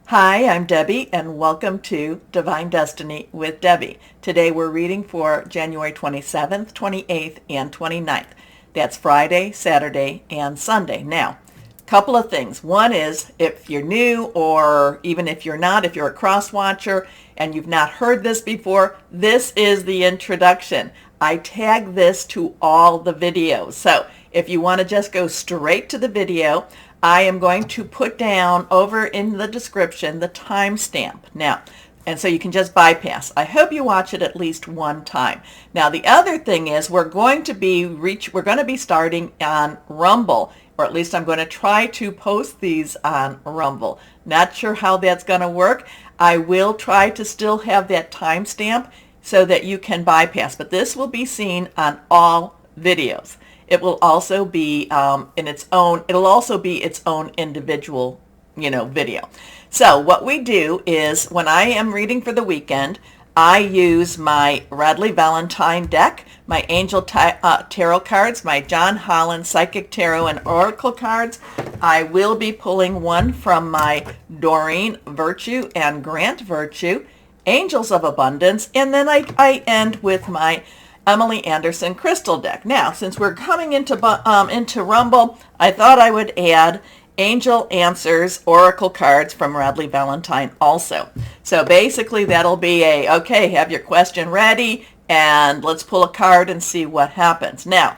Hi, I'm Debbie, and welcome to Divine Destiny with Debbie. Today we're reading for January 27th, 28th, and 29th. That's Friday, Saturday, and Sunday. Now, couple of things. One is, if you're new, or even if you're not, if you're a cross watcher and you've not heard this before, this is the introduction. I tag this to all the videos. So if you want to just go straight to the video, I am going to put down over in the description the timestamp. Now, and so you can just bypass. I hope you watch it at least one time. Now, the other thing is we're going to be starting on Rumble, or at least I'm going to try to post these on Rumble. Not sure how that's going to work. I will try to still have that timestamp so that you can bypass, but this will be seen on all videos. It will also be it'll also be its own individual, video. So what we do is, when I am reading for the weekend, I use my Radley Valentine deck, my Angel Tarot cards, my John Holland Psychic Tarot and Oracle cards. I will be pulling one from my Doreen Virtue and Grant Virtue, Angels of Abundance, and then I end with my Emily Anderson Crystal deck. Now, since we're coming into Rumble, I thought I would add Angel Answers Oracle cards from Radley Valentine also. So basically that'll be okay, have your question ready, and let's pull a card and see what happens. Now,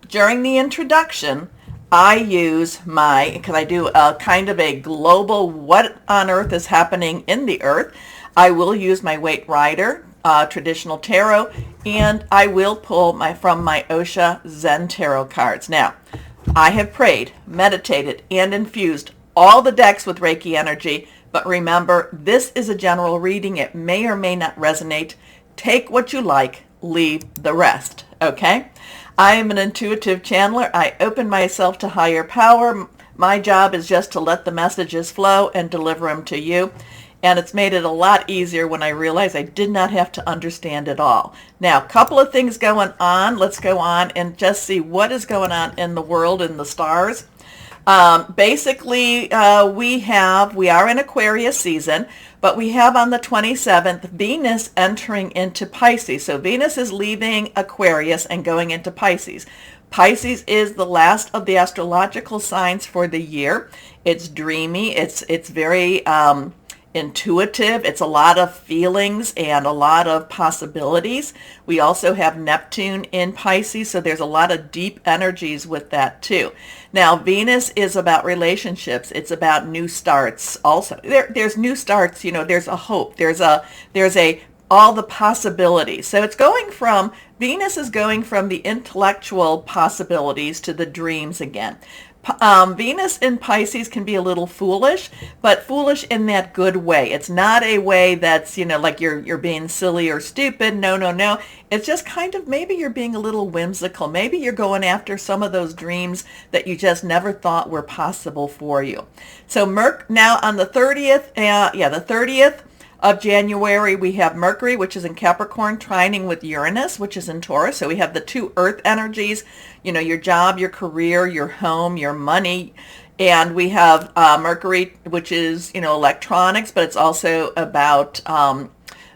during the introduction, I use because I do a kind of a global what on earth is happening in the earth, I will use my Waite Rider traditional tarot, and I will pull from my Osha Zen tarot cards. Now, I have prayed, meditated, and infused all the decks with Reiki energy, but remember, this is a general reading. It may or may not resonate. Take what you like, leave the rest, okay? I am an intuitive channeler. I open myself to higher power. My job is just to let the messages flow and deliver them to you. And it's made it a lot easier when I realized I did not have to understand it all. Now, a couple of things going on. Let's go on and just see what is going on in the world, in the stars. Basically, we are in Aquarius season, but we have on the 27th Venus entering into Pisces. So Venus is leaving Aquarius and going into Pisces. Pisces is the last of the astrological signs for the year. It's dreamy. It's very intuitive. It's a lot of feelings and a lot of possibilities. We also have Neptune in Pisces, so there's a lot of deep energies with that too. Now, Venus is about relationships. It's about new starts also. There's new starts, there's a hope. There's all the possibilities. So Venus is going from the intellectual possibilities to the dreams again. Venus in Pisces can be a little foolish, but foolish in that good way. It's not a way that's, like you're being silly or stupid. No. It's just kind of, maybe you're being a little whimsical. Maybe you're going after some of those dreams that you just never thought were possible for you. So now on the 30th, the 30th of January, we have Mercury, which is in Capricorn, trining with Uranus, which is in Taurus. So we have the two earth energies, your job, your career, your home, your money. And we have Mercury, which is, electronics, but it's also about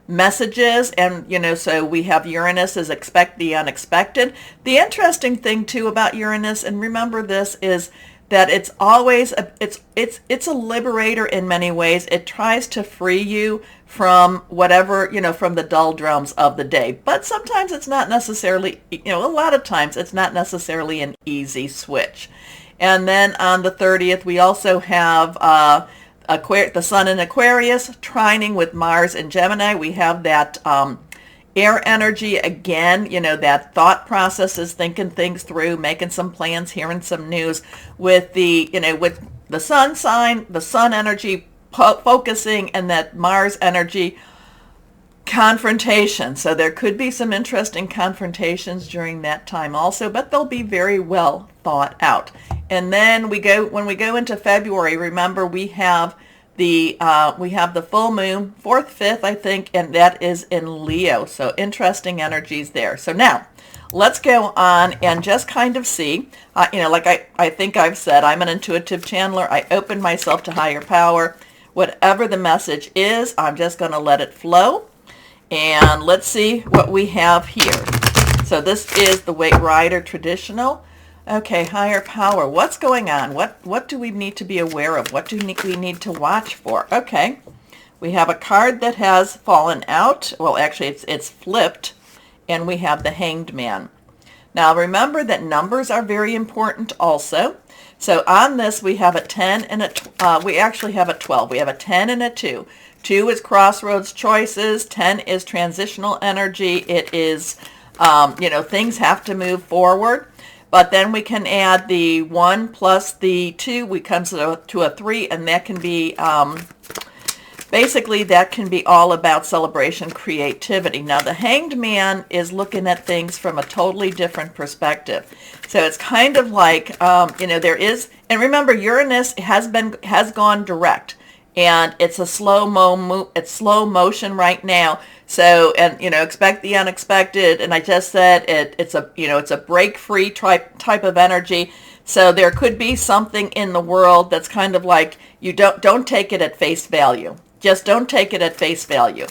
messages. And, so we have Uranus as expect the unexpected. The interesting thing, too, about Uranus, and remember this, is that it's always it's a liberator in many ways. It tries to free you from whatever, from the doldrums of the day. But sometimes it's not necessarily, a lot of times it's not necessarily an easy switch. And then on the 30th, we also have the Sun in Aquarius trining with Mars in Gemini. We have that air energy again, that thought process is thinking things through, making some plans, hearing some news with with the sun sign, the sun energy focusing, and that Mars energy confrontation. So there could be some interesting confrontations during that time also, but they'll be very well thought out. And then when we go into February, remember we have the full moon, 4th, 5th, I think, and that is in Leo. So interesting energies there. So now let's go on and just kind of see, like I think I've said, I'm an intuitive channeler. I open myself to higher power. Whatever the message is, I'm just going to let it flow. And let's see what we have here. So this is the White Rider traditional. Okay, higher power. What's going on? What do we need to be aware of? What do we need to watch for? Okay, we have a card that has fallen out. Well, actually, it's flipped, and we have the Hanged Man. Now, remember that numbers are very important also. So on this, we have a 10 and we actually have a 12. We have a 10 and a 2. 2 is crossroads choices. 10 is transitional energy. It is, things have to move forward. But then we can add the 1 plus the 2, we come to a 3, and that can be, basically that can be all about celebration, creativity. Now the Hanged Man is looking at things from a totally different perspective. So it's kind of like, there is, and remember Uranus has gone direct. And it's a slow motion right now. So, and expect the unexpected. And I just said it's a break free type of energy. So there could be something in the world that's kind of like, you don't take it at face value. Just don't take it at face value.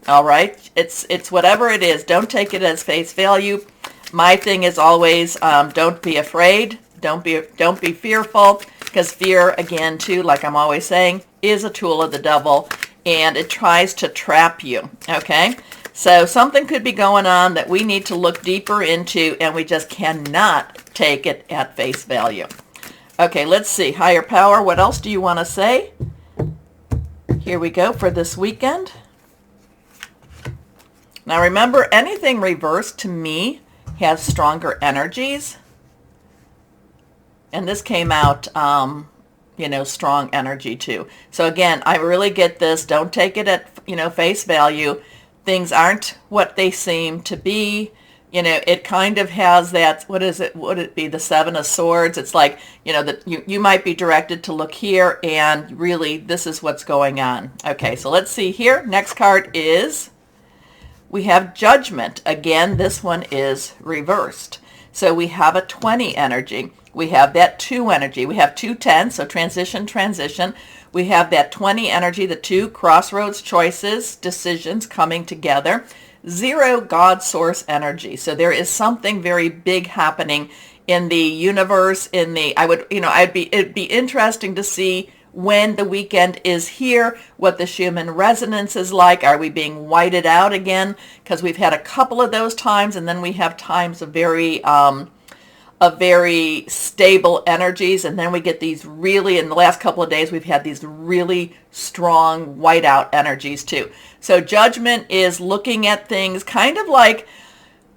All right, it's whatever it is. Don't take it as face value. My thing is always don't be afraid. Don't be fearful, because fear, again, too, like I'm always saying, is a tool of the devil, and it tries to trap you, okay? So something could be going on that we need to look deeper into, and we just cannot take it at face value. Okay, let's see. Higher power, what else do you want to say? Here we go for this weekend. Now remember, anything reversed to me has stronger energies. And this came out, strong energy too. So again, I really get this. Don't take it at, face value. Things aren't what they seem to be. It kind of has that, what is it? Would it be the 7 of Swords? It's like, that you might be directed to look here, and really this is what's going on. Okay, so let's see here. Next card is, we have Judgment. Again, this one is reversed. So we have a 20 energy. We have that 2 energy. We have 2 10s, so transition. We have that 20 energy, the 2 crossroads choices, decisions coming together. 0 God source energy. So there is something very big happening in the universe. It'd be interesting to see when the weekend is here, what the Schumann resonance is like. Are we being whited out again? Because we've had a couple of those times, and then we have times of very stable energies, and then we get these really, in the last couple of days, we've had these really strong whiteout energies too. So Judgment is looking at things kind of like,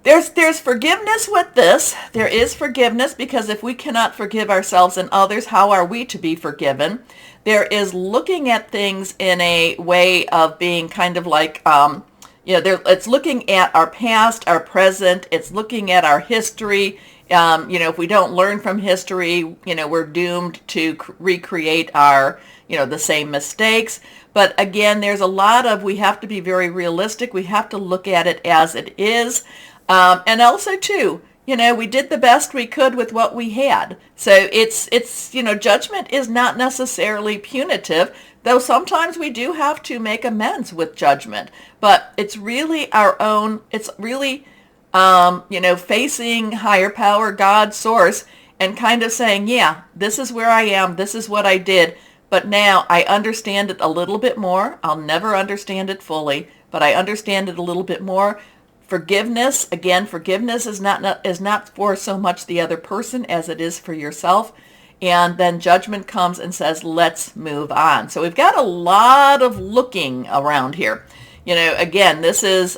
there's forgiveness with this. There is forgiveness, because if we cannot forgive ourselves and others, how are we to be forgiven? There is looking at things in a way of being kind of like, it's looking at our past, our present, it's looking at our history. If we don't learn from history, we're doomed to recreate our, the same mistakes. But again, there's a lot of, we have to be very realistic. We have to look at it as it is. And also too, we did the best we could with what we had. So it's Judgment is not necessarily punitive, though sometimes we do have to make amends with Judgment. But it's really our own, it's really, facing higher power, God, source, and kind of saying, yeah, this is where I am, this is what I did, but now I understand it a little bit more. I'll never understand it fully, but I understand it a little bit more. Forgiveness, again, forgiveness is not for so much the other person as it is for yourself. And then Judgment comes and says, let's move on. So we've got a lot of looking around here. Again, this is,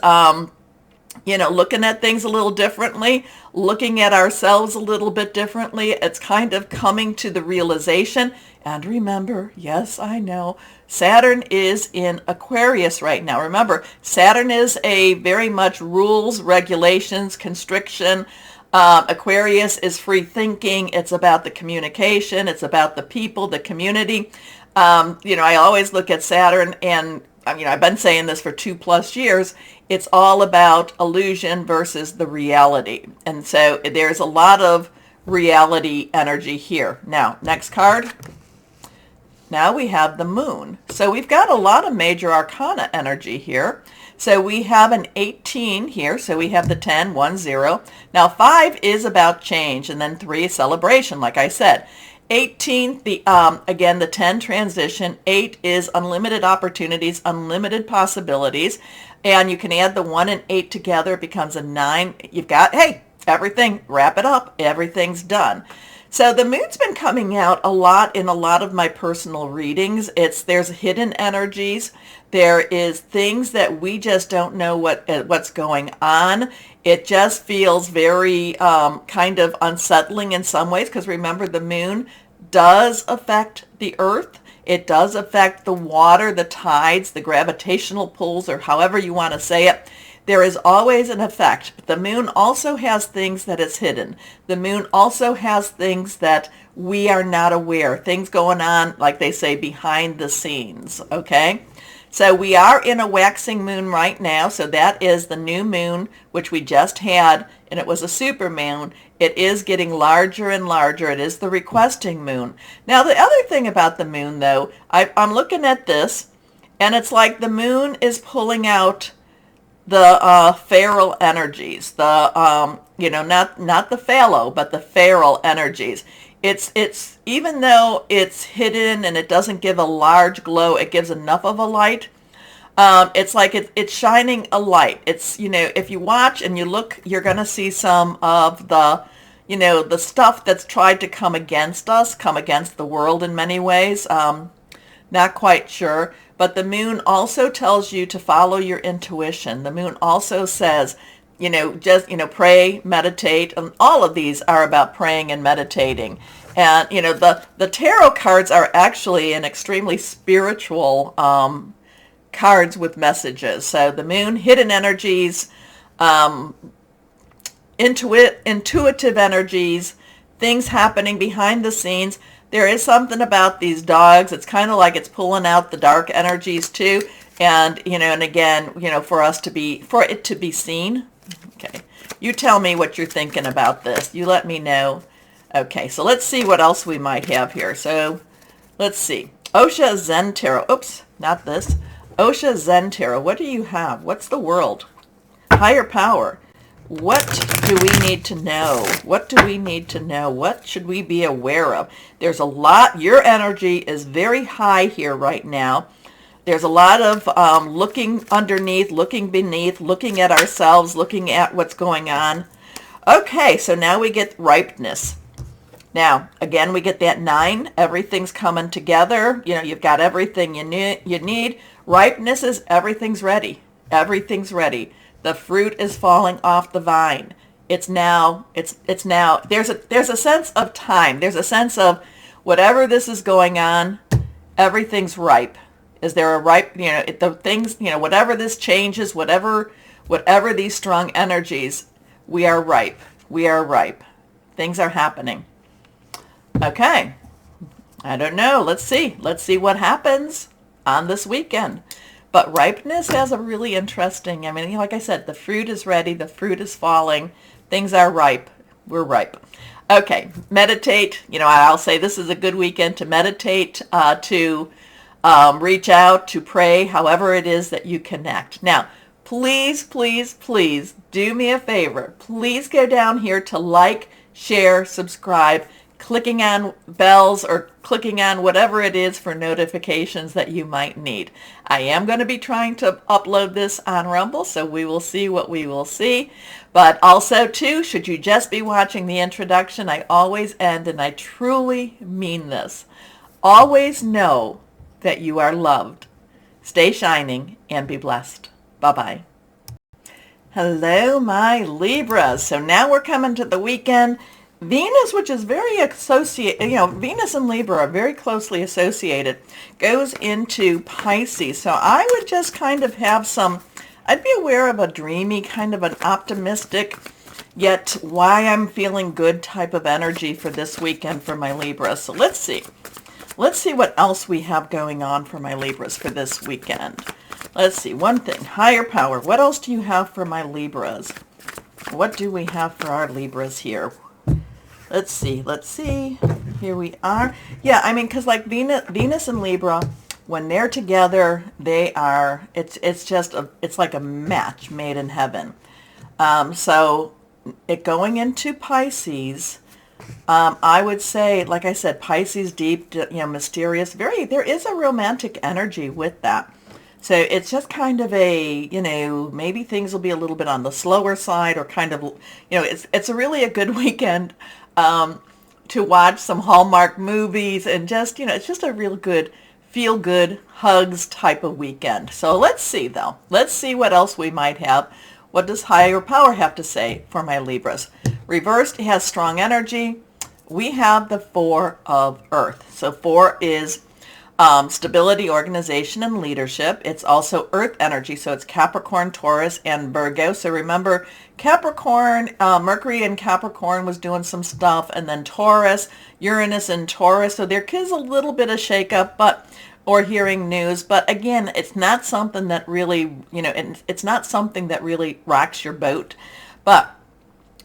looking at things a little differently, looking at ourselves a little bit differently. It's kind of coming to the realization. And remember, yes, I know, Saturn is in Aquarius right now. Remember, Saturn is a very much rules, regulations, constriction. Aquarius is free thinking. It's about the communication. It's about the people, the community. I always look at Saturn, and I've been saying this for 2+ years. It's all about illusion versus the reality. And so there's a lot of reality energy here. Now, next card. Now we have the moon. So we've got a lot of major arcana energy here. So we have an 18 here. So we have the 10, 1, 0. Now 5 is about change, and then 3 is celebration, like I said. 18, again, the 10 transition. 8 is unlimited opportunities, unlimited possibilities. And you can add the 1 and 8 together. It becomes a 9. You've got, hey, everything, wrap it up. Everything's done. So the moon's been coming out a lot in a lot of my personal readings. There's hidden energies. There is things that we just don't know what's going on. It just feels very kind of unsettling in some ways, because remember, the moon does affect the earth. It does affect the water, the tides, the gravitational pulls, or however you want to say it. There is always an effect. But the moon also has things that is hidden. The moon also has things that we are not aware. Things going on, like they say, behind the scenes. Okay? So we are in a waxing moon right now. So that is the new moon, which we just had, and it was a super moon. It is getting larger and larger. It is the requesting moon. Now, the other thing about the moon, though, I'm looking at this, and it's like the moon is pulling out the feral energies, the not the phalo, but the feral energies. It's even though it's hidden and it doesn't give a large glow, it gives enough of a light. It's like it's shining a light. It's, if you watch and you look, you're going to see some of the, the stuff that's tried to come against us, come against the world in many ways. Not quite sure. But the moon also tells you to follow your intuition. The moon also says, pray, meditate. And all of these are about praying and meditating. And, the tarot cards are actually an extremely spiritual cards with messages. So the moon, hidden energies, intuitive energies, things happening behind the scenes. There is something about these dogs. It's kind of like it's pulling out the dark energies too. And, and again, for it to be seen. Okay. You tell me what you're thinking about this. You let me know. Okay. So let's see what else we might have here. So let's see. Osha Zen Tarot. Oops, not this. Osha Zen Tarot. What do you have? What's the world? Higher power. What do we need to know? What do we need to know? What should we be aware of? There's a lot. Your energy is very high here right now. There's a lot of looking underneath, looking beneath, looking at ourselves, looking at what's going on. Okay, so now we get ripeness. Now, again, we get that 9. Everything's coming together. You've got everything you need. Ripeness is everything's ready. Everything's ready. The fruit is falling off the vine. It's now, there's a sense of time. There's a sense of whatever this is going on, everything's ripe. Is there a ripe, the things, whatever this changes, whatever these strong energies, we are ripe. We are ripe. Things are happening. Okay. I don't know. Let's see. Let's see what happens on this weekend. But ripeness has a really interesting, like I said, the fruit is ready, the fruit is falling, things are ripe, we're ripe. Okay, meditate. I'll say this is a good weekend to meditate, to reach out, to pray, however it is that you connect. Now, please, please, please do me a favor. Please go down here to like, share, subscribe, clicking on bells or clicking on whatever it is for notifications that you might need. I am going to be trying to upload this on Rumble, so we will see what we will see. But also, too, should you just be watching the introduction, I always end, and I truly mean this. Always know that you are loved. Stay shining and be blessed. Bye-bye. Hello, my Libras. So now we're coming to the weekend. Venus, which is very associated, Venus and Libra are very closely associated, goes into Pisces. So I would just kind of have I'd be aware of a dreamy, kind of an optimistic, yet why I'm feeling good type of energy for this weekend for my Libras. So let's see. Let's see what else we have going on for my Libras for this weekend. Let's see. One thing, higher power. What else do you have for my Libras? What do we have for our Libras here? Let's see. Here we are. Yeah, I mean, because like Venus and Libra, when they're together, it's like a match made in heaven. So it going into Pisces, I would say, like I said, Pisces, deep, mysterious. There is a romantic energy with that. So it's just kind of maybe things will be a little bit on the slower side, or kind of, it's really a good weekend to watch some Hallmark movies, and just, it's just a real good, feel good, hugs type of weekend. So let's see, though. Let's see what else we might have. What does higher power have to say for my Libras? Reversed has strong energy. We have the Four of Earth. So 4 is stability, organization, and leadership. It's also earth energy, so it's Capricorn, Taurus, and Virgo. So remember, Capricorn, Mercury in Capricorn was doing some stuff, and then Taurus, Uranus in Taurus. So there is a little bit of shakeup, or hearing news. But again, it's not something that really, it's not something that really rocks your boat. But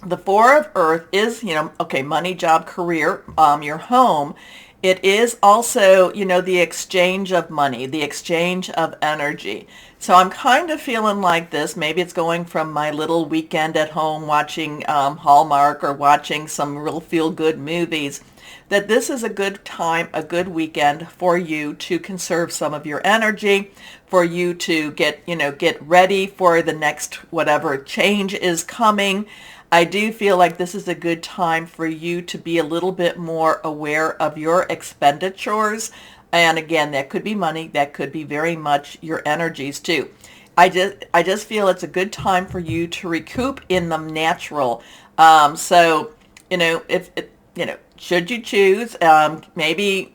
the Four of Earth is, money, job, career, your home. It is also, the exchange of money, the exchange of energy. So I'm kind of feeling like this. Maybe it's going from my little weekend at home watching Hallmark, or watching some real feel-good movies, that this is a good time, a good weekend for you to conserve some of your energy, for you to get ready for the next whatever change is coming. I do feel like this is a good time for you to be a little bit more aware of your expenditures. And again, that could be money. That could be very much your energies too. I just feel it's a good time for you to recoup in the natural. Should you choose, maybe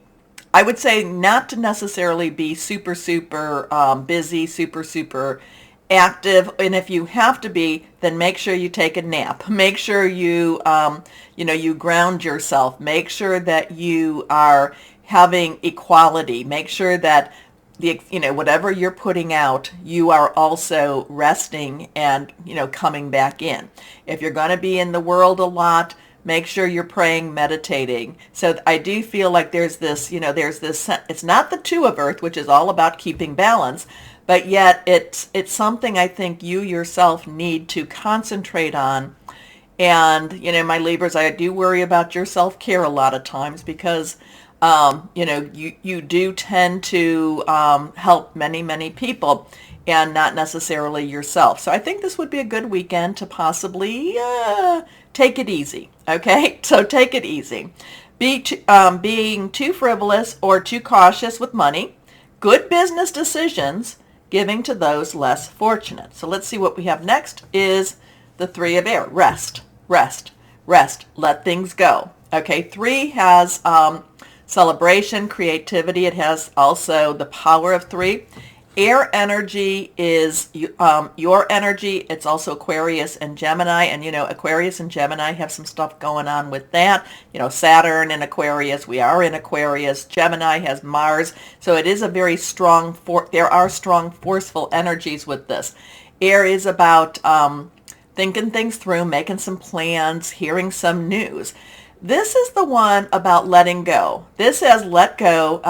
I would say not to necessarily be super, super busy, super, super active. And if you have to be, then make sure you take a nap. Make sure you, you ground yourself. Make sure that you are having equality. Make sure that whatever you're putting out, you are also resting and, coming back in. If you're going to be in the world a lot, make sure you're praying, meditating. So I do feel like there's this, it's not the Two of Earth, which is all about keeping balance, but yet it's something I think you yourself need to concentrate on. And, my Libras, I do worry about your self-care a lot of times, because, you do tend to help many, many people, and not necessarily yourself. So I think this would be a good weekend to possibly take it easy. Okay, so take it easy. Being too frivolous or too cautious with money. Good business decisions, giving to those less fortunate. So let's see what we have next is the Three of Air. Rest, rest, rest. Let things go. Okay, 3 has celebration, creativity. It has also the power of 3. Air energy is your energy. It's also Aquarius and Gemini. And, Aquarius and Gemini have some stuff going on with that. Saturn in Aquarius. We are in Aquarius. Gemini has Mars. So it is a very strong, there are strong, forceful energies with this. Air is about thinking things through, making some plans, hearing some news. This is the one about letting go. This says let go,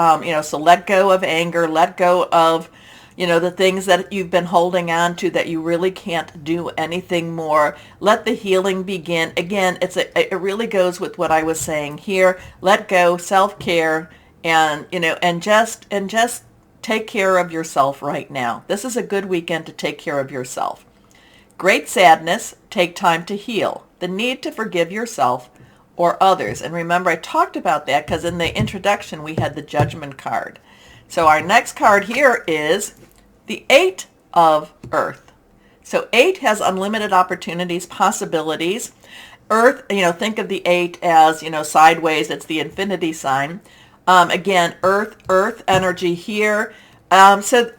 so let go of anger, let go of the things that you've been holding on to that you really can't do anything more. Let the healing begin. Again, it really goes with what I was saying here. Let go, self-care, and just take care of yourself right now. This is a good weekend to take care of yourself. Great sadness, take time to heal. The need to forgive yourself or others. And remember, I talked about that because in the introduction we had the Judgment card. So our next card here is the 8 of Earth. So 8 has unlimited opportunities, possibilities. Earth, think of the 8 as, sideways. It's the infinity sign. Again, Earth energy here. So,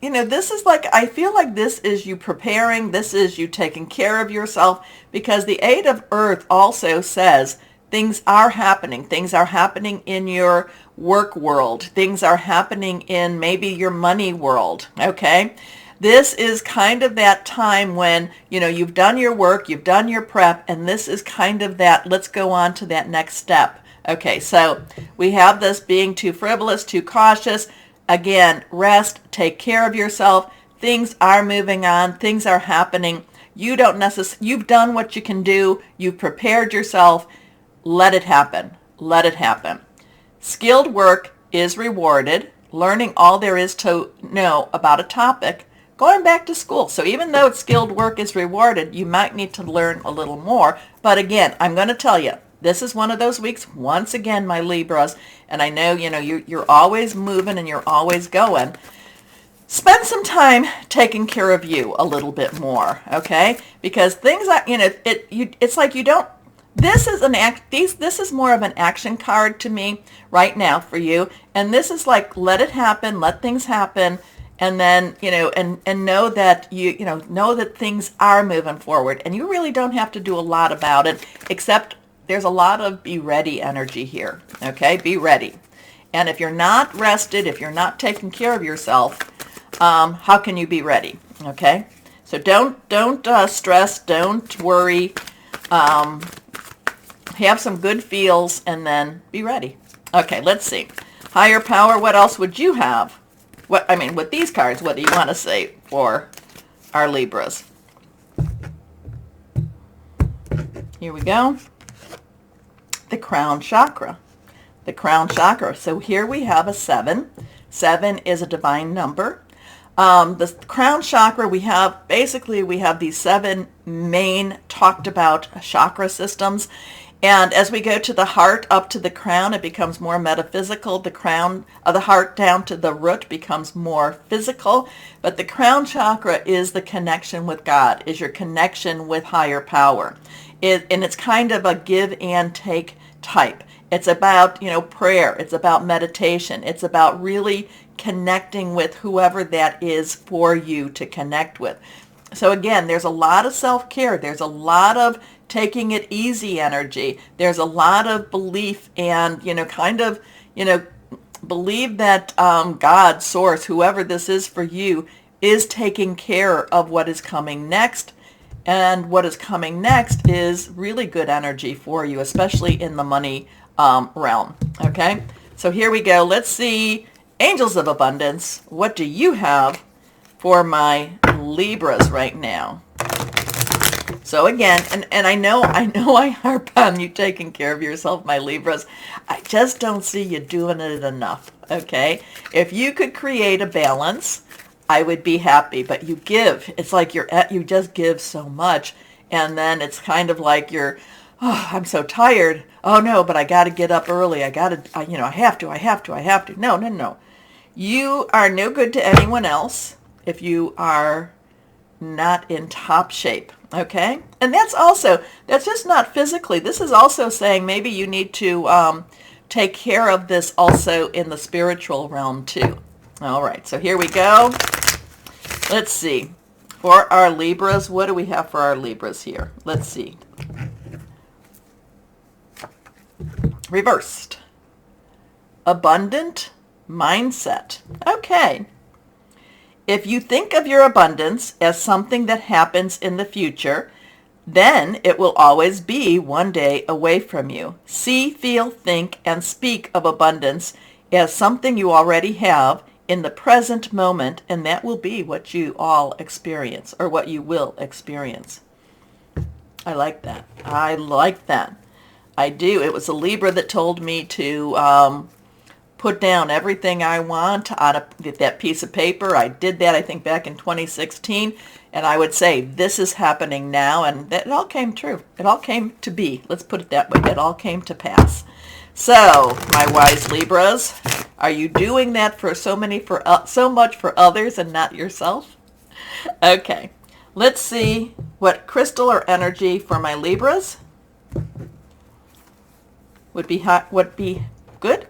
this is like, I feel like this is you preparing. This is you taking care of yourself, because the 8 of Earth also says things are happening. Things are happening in your work world. Things are happening in maybe your money world. Okay. This is kind of that time when, you've done your work, you've done your prep, and this is kind of that, let's go on to that next step. Okay, so we have this being too frivolous, too cautious. Again, rest, take care of yourself. Things are moving on. Things are happening. You've done what you can do. You've prepared yourself. Let it happen. Let it happen. Skilled work is rewarded. Learning all there is to know about a topic. Going back to school. So even though skilled work is rewarded, you might need to learn a little more. But again, I'm going to tell you, this is one of those weeks, once again, my Libras, and I know, you're always moving and you're always going. Spend some time taking care of you a little bit more, okay? Because things are, it's like you don't, this is more of an action card to me right now for you. And this is like, let it happen, let things happen. And then, and know that know that things are moving forward, and you really don't have to do a lot about it, except there's a lot of be ready energy here. Okay, be ready. And if you're not rested, if you're not taking care of yourself, how can you be ready? Okay, so don't stress, don't worry. Have some good feels, and then be ready. Okay, let's see. Higher power. What else would you have? With these cards, what do you want to say for our Libras? Here we go. The crown chakra. The crown chakra. So here we have a 7. 7 is a divine number. The crown chakra, we have these 7 main talked about chakra systems. And as we go to the heart up to the crown, it becomes more metaphysical. The crown of the heart down to the root becomes more physical. But the crown chakra is the connection with God, is your connection with higher power. And it's kind of a give and take type. It's about, prayer. It's about meditation. It's about really connecting with whoever that is for you to connect with. So again, there's a lot of self-care. There's a lot of taking it easy energy. There's a lot of belief and, believe that God, source, whoever this is for you, is taking care of what is coming next. And what is coming next is really good energy for you, especially in the money realm. Okay, so here we go. Let's see. Angels of Abundance, what do you have for my Libras right now? So again, and I know I harp on you taking care of yourself, my Libras. I just don't see you doing it enough, okay? If you could create a balance, I would be happy, but you give. It's like you just give so much, and then it's kind of like I'm so tired. Oh no, but I got to get up early. I have to. No. You are no good to anyone else if you are not in top shape. Okay? And that's just not physically. This is also saying maybe you need to take care of this also in the spiritual realm too. All right, so here we go. Let's see. For our Libras, what do we have for our Libras here? Let's see. Reversed. Abundant mindset. Okay. If you think of your abundance as something that happens in the future, then it will always be one day away from you. See, feel, think, and speak of abundance as something you already have in the present moment, and that will be what you all experience, or what you will experience. I like that. I like that. I do. It was a Libra that told me to put down everything I want on that piece of paper. I did that, I think, back in 2016. And I would say, this is happening now. And it all came true. It all came to be. Let's put it that way. It all came to pass. So, my wise Libras, are you doing that for so much for others and not yourself? Okay. Let's see what crystal or energy for my Libras would be good.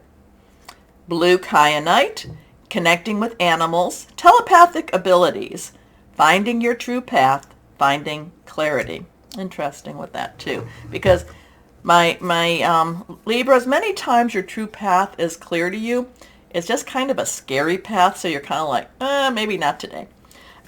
Blue kyanite, connecting with animals, telepathic abilities, finding your true path, finding clarity. Interesting with that too, because my Libras, many times your true path is clear to you. It's just kind of a scary path, so you're kind of like, maybe not today.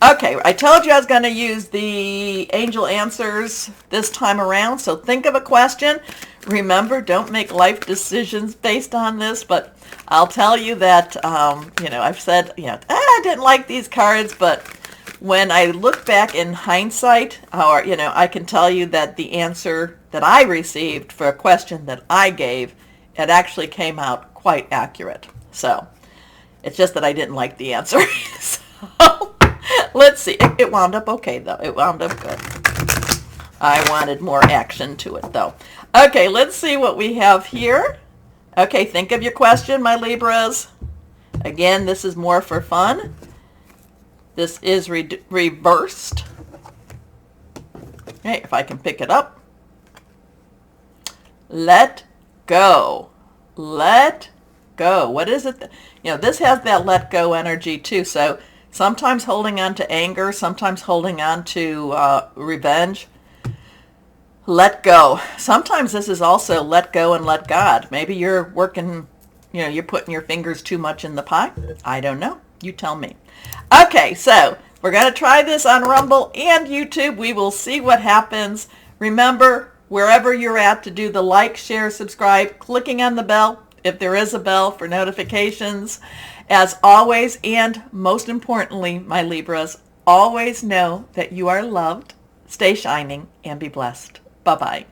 Okay, I told you I was going to use the angel answers this time around, so think of a question. Remember, don't make life decisions based on this, but I'll tell you that, I've said, I didn't like these cards, but when I look back in hindsight, or, I can tell you that the answer that I received for a question that I gave, it actually came out quite accurate. So it's just that I didn't like the answer. So let's see. It wound up okay, though. It wound up good. I wanted more action to it, though. Okay, let's see what we have here. Okay, think of your question, my Libras. Again, this is more for fun. This is reversed. Okay, if I can pick it up. Let go. Let go. What is it? This has that let go energy too. So sometimes holding on to anger, sometimes holding on to revenge. Let go. Sometimes this is also let go and let God. Maybe you're working, you're putting your fingers too much in the pie. I don't know. You tell me. Okay, so we're going to try this on Rumble and YouTube. We will see what happens. Remember, wherever you're at, to do the like, share, subscribe, clicking on the bell, if there is a bell, for notifications. As always, and most importantly, my Libras, always know that you are loved. Stay shining and be blessed. Bye-bye.